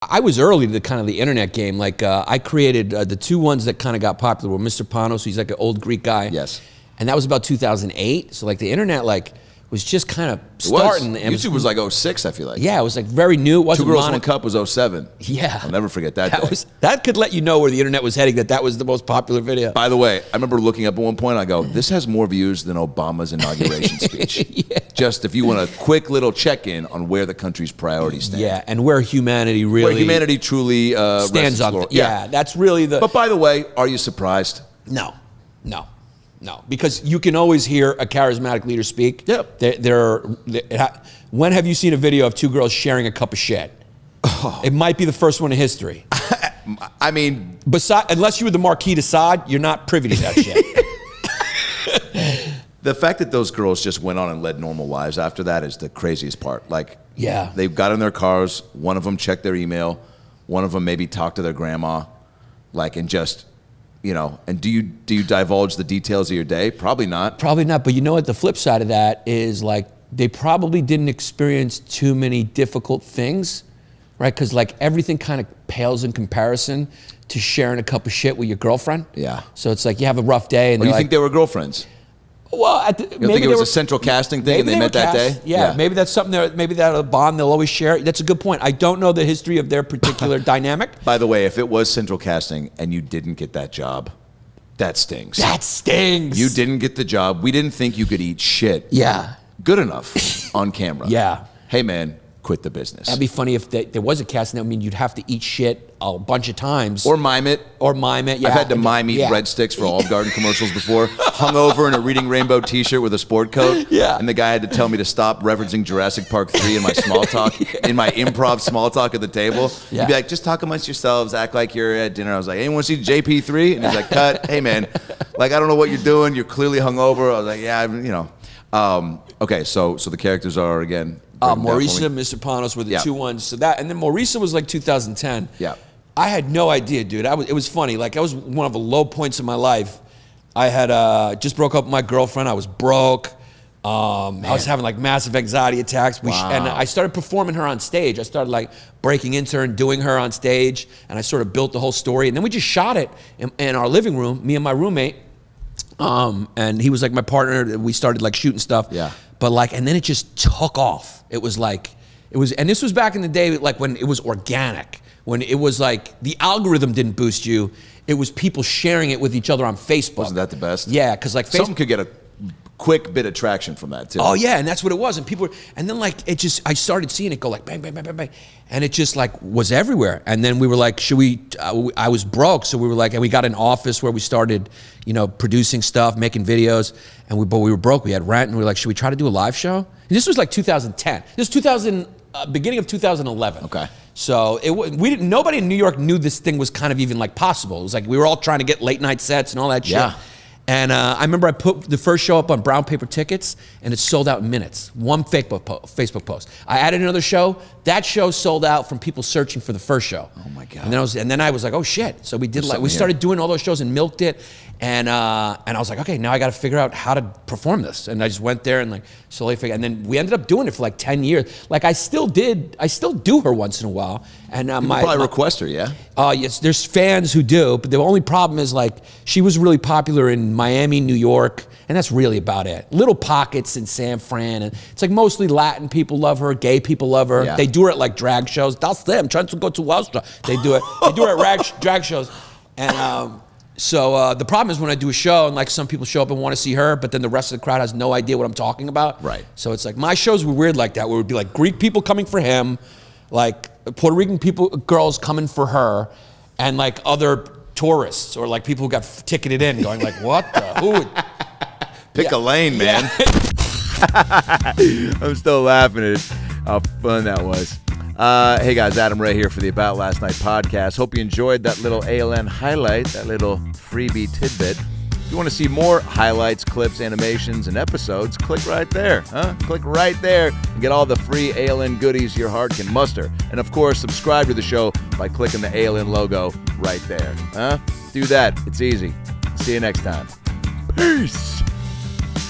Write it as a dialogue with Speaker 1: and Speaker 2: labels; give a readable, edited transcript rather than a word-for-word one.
Speaker 1: I was early to the internet game. Like I created the two ones that kind of got popular were Mr. Panos, who's like an old Greek guy.
Speaker 2: Yes.
Speaker 1: And that was about 2008. So like the internet was just kind of starting.
Speaker 2: YouTube was like 06, I feel like.
Speaker 1: Yeah, it was like very new. It wasn't
Speaker 2: Two Girls, One Cup was 07.
Speaker 1: Yeah.
Speaker 2: I'll never forget that day.
Speaker 1: That could let you know where the internet was heading, that was the most popular video.
Speaker 2: By the way, I remember looking up at one point, I go, this has more views than Obama's inauguration speech.
Speaker 1: Yeah.
Speaker 2: Just if you want a quick little check-in on where the country's priorities stand.
Speaker 1: Yeah, and where humanity really...
Speaker 2: Where humanity truly
Speaker 1: stands up. Yeah, that's really the...
Speaker 2: But by the way, are you surprised?
Speaker 1: No. Because you can always hear a charismatic leader speak.
Speaker 2: Yep.
Speaker 1: When have you seen a video of two girls sharing a cup of shit? Oh. It might be the first one in history.
Speaker 2: I mean...
Speaker 1: unless you were the Marquis de Sade, you're not privy to that shit.
Speaker 2: The fact that those girls just went on and led normal lives after that is the craziest part. Like,
Speaker 1: yeah,
Speaker 2: they got in their cars, one of them checked their email, one of them maybe talked to their grandma, and just... and do you divulge the details of your day? Probably not.
Speaker 1: Probably not, but you know what? The flip side of that is they probably didn't experience too many difficult things, right? Because everything kind of pales in comparison to sharing a cup of shit with your girlfriend.
Speaker 2: Yeah.
Speaker 1: So it's like you have a rough day, and
Speaker 2: you think they were girlfriends?
Speaker 1: Well,
Speaker 2: you think it was a central casting thing and they met that day?
Speaker 1: Yeah, maybe that's something. Maybe that's a bond they'll always share. That's a good point. I don't know the history of their particular dynamic.
Speaker 2: By the way, if it was central casting and you didn't get that job, that stings.
Speaker 1: That stings.
Speaker 2: You didn't get the job. We didn't think you could eat shit.
Speaker 1: Yeah.
Speaker 2: Good enough on camera.
Speaker 1: Yeah.
Speaker 2: Hey man, quit the business.
Speaker 1: That'd be funny if there was a casting. That would mean you'd have to eat shit a bunch of times.
Speaker 2: Or mime it.
Speaker 1: Yeah.
Speaker 2: I've had to mime eat breadsticks for Olive Garden commercials before. Hungover in a Reading Rainbow t-shirt with a sport coat.
Speaker 1: Yeah.
Speaker 2: And the guy had to tell me to stop referencing Jurassic Park 3 in my small talk, in my improv small talk at the table.
Speaker 1: Yeah.
Speaker 2: He'd be like, just talk amongst yourselves, act like you're at dinner. I was like, anyone see JP3? And he's like, cut. Hey man, I don't know what you're doing. You're clearly hungover. I was like, yeah, okay, so the characters are, again...
Speaker 1: Maurice and Mr. Panos were the two ones. So and then Maurice was 2010.
Speaker 2: Yeah.
Speaker 1: I had no idea, dude. It was funny. I was one of the low points in my life. I had just broke up with my girlfriend. I was broke. I was having massive anxiety attacks.
Speaker 2: Wow.
Speaker 1: And I started performing her on stage. I started breaking into her and doing her on stage. And I sort of built the whole story. And then we just shot it in our living room, me and my roommate. And he was my partner. We started shooting stuff.
Speaker 2: Yeah.
Speaker 1: But and then it just took off. It was and this was back in the day, when it was organic, when it was the algorithm didn't boost you. It was people sharing it with each other on Facebook.
Speaker 2: Wasn't that the best?
Speaker 1: Yeah, because Facebook.
Speaker 2: Someone could get a quick bit of traction from that too.
Speaker 1: Oh yeah, and that's what it was. And people were, and then I started seeing it go bang, bang, bang, bang, bang. And it just was everywhere. And then we were should we, I was broke. So we were and we got an office where we started, producing stuff, making videos. But we were broke. We had rent, and we were should we try to do a live show? And this was 2010. This was beginning of 2011.
Speaker 2: Okay.
Speaker 1: So nobody in New York knew this thing was kind of even possible. It was we were all trying to get late night sets and all that shit.
Speaker 2: Yeah.
Speaker 1: And I remember I put the first show up on brown paper tickets, and it sold out in minutes. One Facebook post. I added another show. That show sold out from people searching for the first show.
Speaker 2: Oh my god!
Speaker 1: And then I was like, oh shit! So we did we started doing all those shows and milked it, and I was like, okay, now I got to figure out how to perform this. And I just went there and slowly figured. And then we ended up doing it for 10 years. I still do her once in a while. And
Speaker 2: probably request her, yeah.
Speaker 1: Yes, there's fans who do, but the only problem is she was really popular in Miami, New York, and that's really about it. Little pockets in San Fran, and it's mostly Latin people love her, gay people love her.
Speaker 2: Yeah.
Speaker 1: They do her at drag shows. That's them trying to go to Austria. They do it. They do her at drag shows, and so the problem is when I do a show and some people show up and want to see her, but then the rest of the crowd has no idea what I'm talking about.
Speaker 2: Right. So
Speaker 1: it's my shows were weird like that, where it would be Greek people coming for him, Puerto Rican girls coming for her, and other tourists or people who got ticketed in going what the who?
Speaker 2: Pick a lane, man. I'm still laughing at how fun that was. Hey guys, Adam Ray here for the About Last Night podcast. Hope you enjoyed that little ALN highlight, that little freebie tidbit. If you want to see more highlights, clips, animations, and episodes, click right there. Click right there and get all the free ALN goodies your heart can muster. And of course, subscribe to the show by clicking the ALN logo right there. Do that. It's easy. See you next time. Peace.